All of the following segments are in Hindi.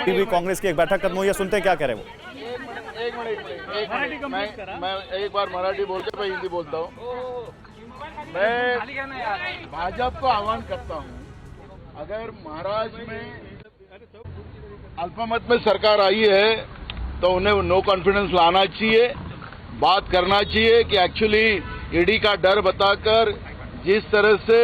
भी कांग्रेस की एक बैठक खत्म हुई है, सुनते हैं क्या कह रहे हैं वो। एक मिनट मैं एक बार मराठी बोलते मैं हिंदी बोलता हूँ। मैं भाजपा को आह्वान करता हूँ, अगर महाराष्ट्र में अल्पमत में सरकार आई है तो उन्हें नो कॉन्फिडेंस लाना चाहिए, बात करना चाहिए कि एक्चुअली ईडी का डर बताकर जिस तरह से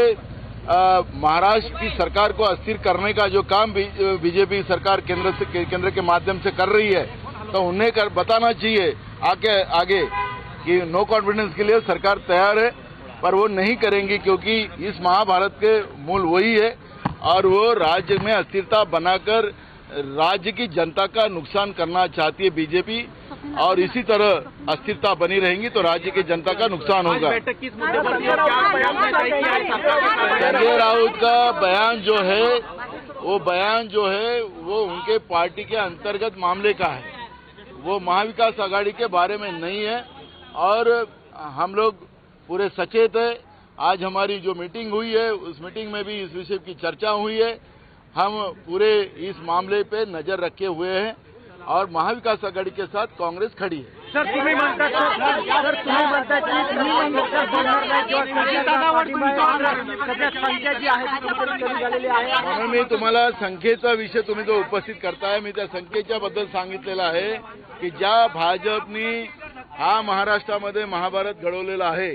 महाराष्ट्र की सरकार को अस्थिर करने का जो काम बीजेपी सरकार केंद्र के माध्यम से कर रही है, तो उन्हें बताना चाहिए आगे कि नो कॉन्फिडेंस के लिए सरकार तैयार है, पर वो नहीं करेंगी क्योंकि इस महाभारत के मूल वही है और वो राज्य में अस्थिरता बनाकर राज्य की जनता का नुकसान करना चाहती है बीजेपी, और इसी तरह अस्थिरता बनी रहेंगी तो राज्य की जनता का नुकसान होगा। संजय राउत का बयान जो है वो उनके पार्टी के अंतर्गत मामले का है, वो महाविकास आघाड़ी के बारे में नहीं है और हम लोग पूरे सचेत है। आज हमारी जो मीटिंग हुई है उस मीटिंग में भी इस विषय की चर्चा हुई है। हम पूरे इस मामले पे नजर रखे हुए हैं और महाविकास आघाड़ी के साथ कांग्रेस खड़ी है। सर तुम्ही म्हणता म्हणून मी तुम्हाला संख्येचा विषय तुम्ही जो उपस्थित करताय, मी त्या संख्येच्या बद्दल सांगितलेलं आहे की ज्या भाजपनी हा महाराष्ट्रामध्ये महाभारत घडवलेला आहे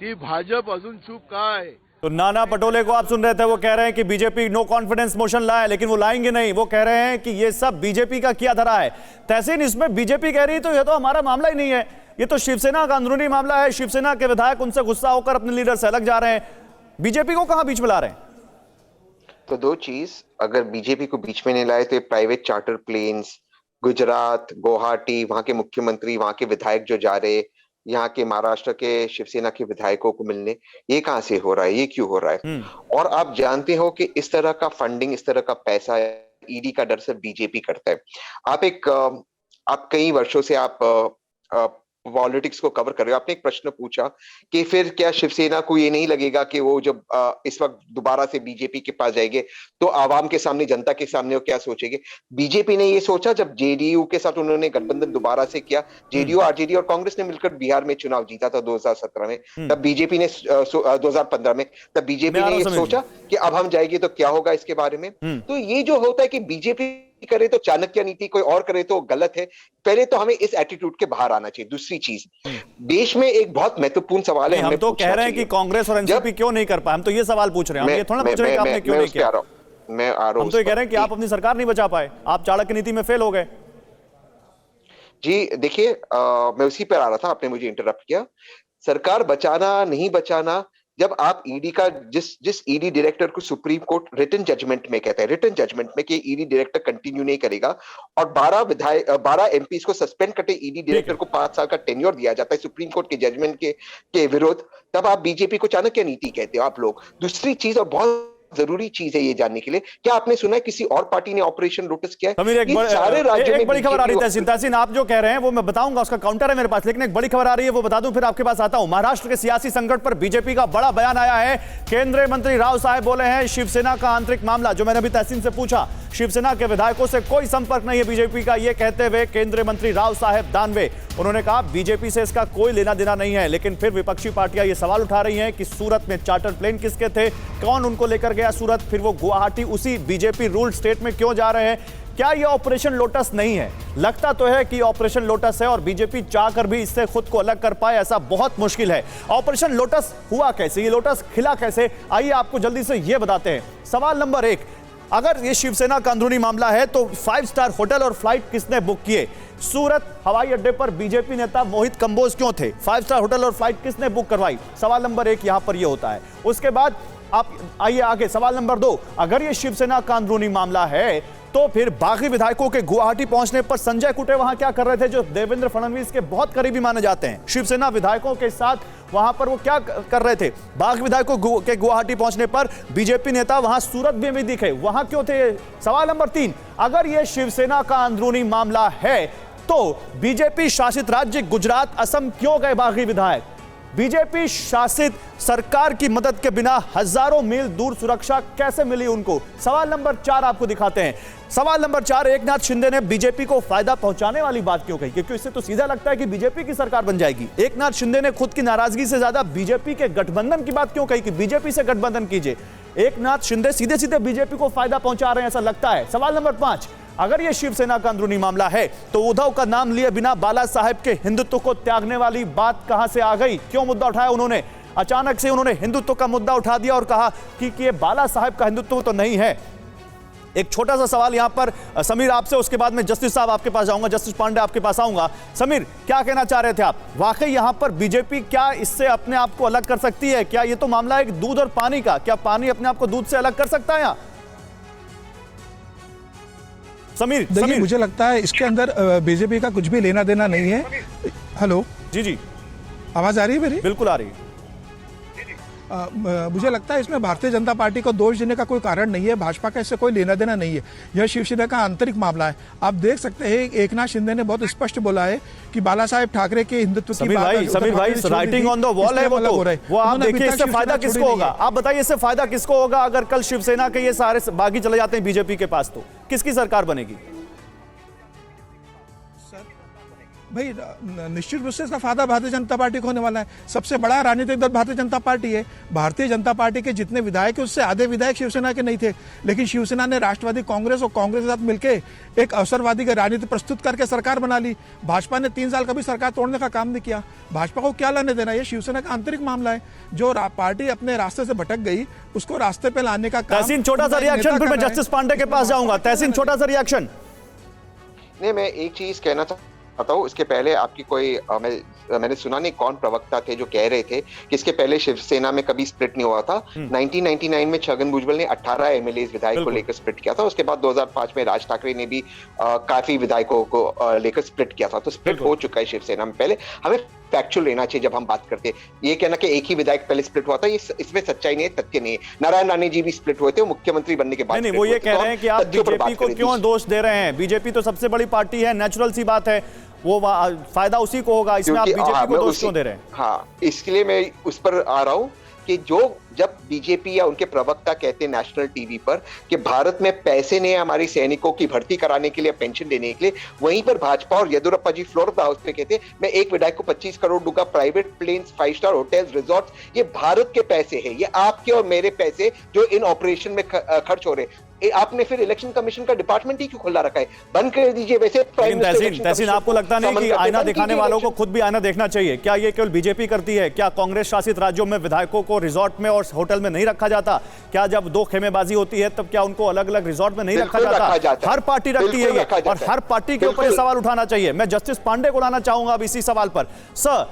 ती भाजप अजून चूप का आहे। तो नाना पटोले को आप सुन रहे थे, वो कह रहे हैं कि बीजेपी नो कॉन्फिडेंस मोशन लाए, लेकिन वो लाएंगे नहीं। वो कह रहे हैं कि ये सब बीजेपी का किया धरा है। तहसीन इसमें बीजेपी कह रही है तो ये तो हमारा मामला ही नहीं है, ये तो शिवसेना का अंदरूनी मामला है। शिवसेना के विधायक उनसे गुस्सा होकर अपने लीडर से अलग जा रहे हैं, बीजेपी को कहां बीच में ला रहे हैं। तो दो चीज, अगर बीजेपी को बीच में नहीं लाए तो ये private charter planes Gujarat, Guwahati, वहां के मुख्यमंत्री, वहां के विधायक जो जा रहे, यहाँ के महाराष्ट्र के शिवसेना के विधायकों को मिलने, ये कहां से हो रहा है, ये क्यों हो रहा है। और आप जानते हो कि इस तरह का फंडिंग, इस तरह का पैसा ईडी का डर से बीजेपी करता है। आप कई वर्षों से आप पॉलिटिक्स को कवर कर रहे हो। आपने एक प्रश्न पूछा कि फिर क्या शिवसेना को ये नहीं लगेगा कि वो जब इस वक्त दोबारा से बीजेपी के पास जाएंगे तो आवाम के सामने, जनता के सामने वो क्या सोचेंगे। बीजेपी ने ये सोचा जब जेडीयू के साथ उन्होंने गठबंधन दोबारा से किया, जेडीयू आरजेडी और कांग्रेस ने मिलकर बिहार में चुनाव जीता था 2017 में, तब बीजेपी ने 2015 में, तब बीजेपी ने ये सोचा कि अब हम जाएंगे तो क्या होगा इसके बारे में। तो ये जो होता है कि बीजेपी करे तो चाणक्य नीति, कोई और करे तो गलत है। पहले तो हमें इस एटीट्यूड के बाहर आना चाहिए। दूसरी चीज, देश में एक बहुत महत्वपूर्ण सवाल है, हम तो कह रहे हैं कि कांग्रेस और एनसीपी क्यों नहीं कर पाए, हम तो ये सवाल पूछ रहे हैं, हम ये थोड़ा पूछ रहे हैं कि आपने क्यों नहीं किया। हम तो ये कह रहे हैं कि आप अपनी सरकार नहीं बचा पाए, आप चाणक्य नीति में फेल हो गए। जी देखिए, मैं उसी पर आ रहा था, आपने मुझे इंटरप्ट किया। सरकार बचाना नहीं बचाना, जब आप ईडी का जिस ईडी डायरेक्टर को सुप्रीम कोर्ट रिटन जजमेंट में कहता है, रिटन जजमेंट में कि ईडी डायरेक्टर कंटिन्यू नहीं करेगा और 12 एमपीज को सस्पेंड करके ईडी डायरेक्टर को 5 साल का टेन्योर दिया जाता है सुप्रीम कोर्ट के जजमेंट के विरोध, तब आप बीजेपी को चाणक्य नीति कहते हो आप लोग। दूसरी चीज, और बहुत जरूरी चीज है ये जानने के लिए, क्या आपने सुना है किसी और पार्टी ने ऑपरेशन लोटस किया है? सारे राज्यों में एक बड़ी खबर आ रही है तहसीन, आप जो कह रहे हैं वो मैं बताऊंगा, उसका काउंटर है मेरे पास, लेकिन एक बड़ी खबर आ रही है वो बता दूं फिर आपके पास आता हूं। महाराष्ट्र के सियासी संकट पर बीजेपी का बड़ा बयान आया है। केंद्रीय मंत्री राव साहब बोले हैं शिवसेना का आंतरिक मामला, जो मैंने अभी तहसीन से पूछा, शिवसेना के विधायकों से कोई संपर्क नहीं है बीजेपी का, ये कहते हुए केंद्रीय मंत्री राव साहब दानवे, उन्होंने कहा बीजेपी से इसका कोई लेना देना नहीं है। लेकिन फिर विपक्षी पार्टियां ये सवाल उठा रही हैं कि सूरत में चार्टर प्लेन किसके थे, कौन उनको लेकर गया सूरत, फिर वो गुवाहाटी उसी बीजेपी रूल्ड स्टेट में क्यों जा रहे हैं। क्या ये ऑपरेशन लोटस नहीं है? लगता तो है कि ऑपरेशन लोटस है और बीजेपी चाहकर भी इससे खुद को अलग कर पाए ऐसा बहुत मुश्किल है। ऑपरेशन लोटस हुआ कैसे, ये लोटस खिला कैसे, आइए आपको जल्दी से ये बताते हैं। सवाल नंबर 1, अगर ये शिवसेना का अंदरूनी मामला है तो 5 स्टार होटल और फ्लाइट किसने बुक किए? सूरत हवाई अड्डे पर बीजेपी नेता मोहित कंबोज क्यों थे? 5 स्टार होटल और फ्लाइट किसने बुक करवाई? सवाल नंबर 1 यहां पर यह होता है। उसके बाद आप आइए आगे, सवाल नंबर 2, अगर ये शिवसेना का अंदरूनी मामला है तो फिर बागी विधायकों के गुवाहाटी पहुंचने पर संजय कुटे वहां क्या कर रहे थे, जो देवेंद्र फडणवीस के बहुत करीबी माने जाते हैं। शिवसेना विधायकों के साथ वहां पर वो क्या कर रहे थे? बागी विधायकों के गुवाहाटी पहुंचने पर बीजेपी नेता वहां सूरत में भी दिखे, वहां क्यों थे? सवाल नंबर 3, अगर यह शिवसेना का अंदरूनी मामला है तो बीजेपी शासित राज्य गुजरात, असम क्यों गए बागी विधायक? बीजेपी शासित सरकार की मदद के बिना हजारों मील दूर सुरक्षा कैसे मिली उनको? सवाल नंबर 4 आपको दिखाते हैं। सवाल नंबर 4, एकनाथ शिंदे ने बीजेपी को फायदा पहुंचाने वाली बात क्यों कही? क्योंकि इससे तो सीधा लगता है कि बीजेपी की सरकार बन जाएगी। एकनाथ शिंदे ने खुद की नाराजगी से ज्यादा बीजेपी के गठबंधन की बात क्यों कही कि बीजेपी से गठबंधन कीजिए? एकनाथ शिंदे सीधे सीधे बीजेपी को फायदा पहुंचा रहे हैं, ऐसा लगता है। सवाल नंबर 5, अगर यह शिवसेना का अंदरूनी मामला है तो उद्धव का नाम लिए बिना बाला साहेब के हिंदुत्व को त्यागने वाली बात कहां से आ गई? क्यों मुद्दा उठाया उन्होंने? अचानक से उन्होंने हिंदुत्व का मुद्दा उठा दिया और कहा कि ये बाला साहेब का हिंदुत्व तो नहीं है। एक छोटा सा सवाल यहां पर समीर आपसे, उसके बाद में जस्टिस साहब आपके पास जाऊंगा, जस्टिस पांडे आपके पास आऊंगा। समीर, क्या कहना चाह रहे थे आप? वाकई यहां पर बीजेपी क्या इससे अपने आप को अलग कर सकती है? क्या ये तो मामला है दूध और पानी का? क्या पानी अपने आप को दूध से अलग कर सकता है? समीर, देखिए, मुझे लगता है इसके अंदर बीजेपी का कुछ भी लेना देना नहीं है। हेलो, जी जी, आवाज आ रही है मेरी? बिल्कुल आ रही है। मुझे लगता है इसमें भारतीय जनता पार्टी को दोष देने का कोई कारण नहीं है। भाजपा का इससे कोई लेना देना नहीं है। यह शिवसेना का आंतरिक मामला है। आप देख सकते हैं एकनाथ शिंदे ने बहुत स्पष्ट बोला है कि बाला साहेब ठाकरे के हिंदुत्व की समीर भाई राइटिंग ऑन द वॉल है वो आप देखिए, इससे फायदा किसको होगा? आप बताइए, इससे फायदा किसको होगा अगर कल शिवसेना के ये सारे बागी चले जाते हैं बीजेपी के पास? तो किसकी सरकार बनेगी? भाई निश्चित रूप से इसका फायदा भारतीय जनता पार्टी को होने वाला है। सबसे बड़ा राजनीतिक दल भारतीय जनता पार्टी है। भारतीय जनता पार्टी के जितने विधायक हैं उससे आधे विधायक शिवसेना के नहीं थे, लेकिन शिवसेना ने राष्ट्रवादी कांग्रेस और कांग्रेस के साथ मिलकर एक अवसरवादी की राजनीति प्रस्तुत करके सरकार बना ली। भाजपा ने 3 साल कभी सरकार तोड़ने का काम नहीं किया। भाजपा को क्या लाने देना? ये शिवसेना का आंतरिक मामला है। जो पार्टी अपने रास्ते से भटक गई उसको रास्ते पे लाने का काम। तहसीन, छोटा सा रिएक्शन, फिर मैं जस्टिस पांडे के पास जाऊंगा। तहसीन, छोटा सा रिएक्शन। नहीं, मैं एक चीज कहना चाहता हूँ। इसके पहले आपकी कोई मैंने सुना नहीं कौन प्रवक्ता थे जो कह रहे थे कि इसके पहले शिवसेना में कभी स्प्लिट नहीं हुआ था। 1999 में छगन भुजबल ने 18 एमएलए विधायक को लेकर स्प्लिट किया था। उसके बाद 2005 में राज ठाकरे ने भी काफी विधायकों को लेकर स्प्लिट किया था। तो स्प्लिट हो चुका है शिवसेना में। पहले हमें फैक्चुअल लेना चाहिए जब हम बात करते हैं। ये कहना कि एक ही विधायक पहले स्प्लिट हुआ था, इसमें सच्चाई नहीं है, तथ्य नहीं है। नारायण राणे जी भी स्प्लिट हुए थे, मुख्यमंत्री बनने के बाद। नहीं, वो ये कह रहे हैं कि आप बीजेपी को क्यों दोष दे रहे हैं? बीजेपी तो सबसे बड़ी पार्टी है, नेचुरल सी बात है, वो फायदा उसी को होगा। इसमें आप बीजेपी को दोष क्यों दे रहे हैं? हाँ, इसलिए मैं उस पर आ रहा हूं कि जब बीजेपी या उनके प्रवक्ता कहते हैं नेशनल टीवी पर कि भारत में पैसे नहीं है हमारे सैनिकों की भर्ती कराने के लिए, पेंशन देने के लिए, वहीं पर भाजपा और येदियुरप्पा जी फ्लोरिडा हाउस पे कहते हैं मैं एक विधायक को 25 करोड़ दूंगा, private planes, 5 star hotels, resorts. ये भारत के पैसे हैं, ये आपके और मेरे पैसे जो इन ऑपरेशन में खर्च हो रहे हैं। आपने फिर इलेक्शन कमीशन का डिपार्टमेंट ही क्यों खुला रखा है? बंद कर दीजिए। वैसे तहसीन, आपको लगता नहीं कि आईना दिखाने वालों को खुद भी आईना देखना चाहिए? क्या ये केवल बीजेपी करती है? क्या कांग्रेस शासित राज्यों में विधायकों को रिजॉर्ट में और होटल में नहीं रखा जाता? क्या जब 2 खेमेबाजी होती है तब क्या उनको अलग अलग रिजॉर्ट में नहीं रखा जाता? हर पार्टी रखती है ये, और हर पार्टी के ऊपर ये सवाल उठाना चाहिए। मैं जस्टिस पांडे को लाना चाहूंगा अब इसी सवाल पर। सर,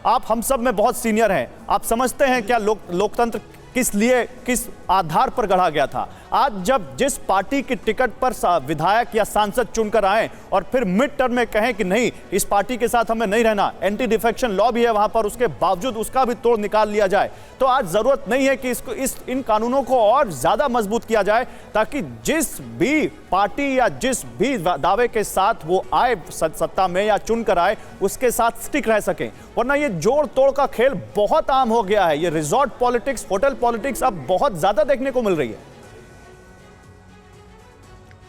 आप हम सब में बहुत सीनियर हैं, आप समझते हैं क्या लोकतंत्र किस लिए, किस आधार पर गढ़ा गया था? आज जब जिस पार्टी की टिकट पर विधायक या सांसद चुनकर आए और फिर मिड टर्म में कहें कि नहीं, इस पार्टी के साथ हमें नहीं रहना, एंटी डिफेक्शन लॉ भी है वहां पर, उसके बावजूद उसका भी तोड़ निकाल लिया जाए, तो आज जरूरत नहीं है कि इन कानूनों को और ज्यादा मजबूत किया जाए ताकि जिस भी पार्टी या जिस भी दावे के साथ वो आए सत्ता में या चुनकर आए उसके साथ स्टिक रह सकें। वरना ये जोड़ तोड़ का खेल बहुत आम हो गया है। ये रिजॉर्ट पॉलिटिक्स, होटल पॉलिटिक्स अब बहुत ज्यादा देखने को मिल रही है।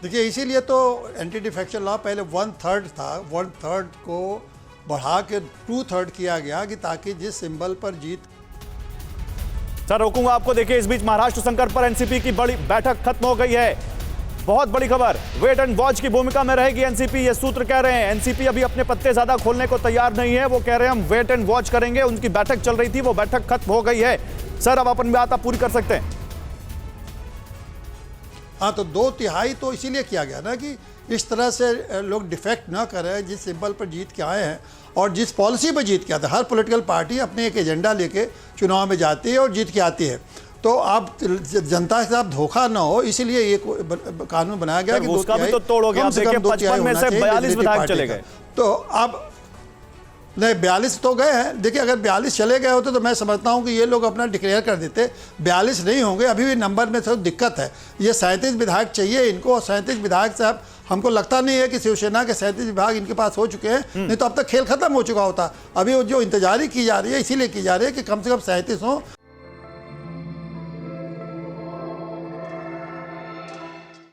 देखिए, इसीलिए तो एंटी डिफेक्शन लॉ पहले 1/3 था, 1/3 को बढ़ा के 2/3 किया गया कि ताकि जिस सिंबल पर जीत। सर, रोकूंगा आपको। देखिए, इस बीच महाराष्ट्र संकट पर एनसीपी की बड़ी बैठक खत्म हो गई है। बहुत बड़ी खबर, वेट एंड वॉच की भूमिका में रहेगी एनसीपी, ये सूत्र कह रहे हैं। एनसीपी अभी अपने पत्ते ज्यादा खोलने को तैयार नहीं है, वो कह रहे हैं हम वेट एंड वॉच करेंगे। उनकी बैठक चल रही थी, वो बैठक खत्म हो गई है। सर, अब अपन बात आप पूरी कर सकते हैं। हाँ, तो 2/3 तो इसीलिए किया गया ना कि इस तरह से लोग डिफेक्ट ना करें जिस सिंबल पर जीत के आए हैं और जिस पॉलिसी पर जीत के आते हैं। हर पॉलिटिकल पार्टी अपने एक एजेंडा लेके चुनाव में जाती है और जीत के आती है। तो आप जनता के साथ धोखा ना हो, इसीलिए ये कानून बनाया गया कि उसका भी तो तोड़ हो गया। देखिए, 55 में से 42 विधायक चले गए। तो अब नहीं, 42 तो गए हैं। देखिए, अगर 42 चले गए होते तो मैं समझता हूं कि ये लोग अपना डिक्लेयर कर देते। 42 नहीं होंगे, अभी भी नंबर में थोड़ी दिक्कत है। ये 37 विधायक चाहिए इनको, और 37 विधायक साहब हमको लगता नहीं है कि शिवसेना के 37 विभाग इनके पास हो चुके हैं, नहीं तो अब तक खेल खत्म हो चुका होता। अभी जो इंतजारी की जा रही है इसीलिए की जा रही है कि कम से कम 37 हो।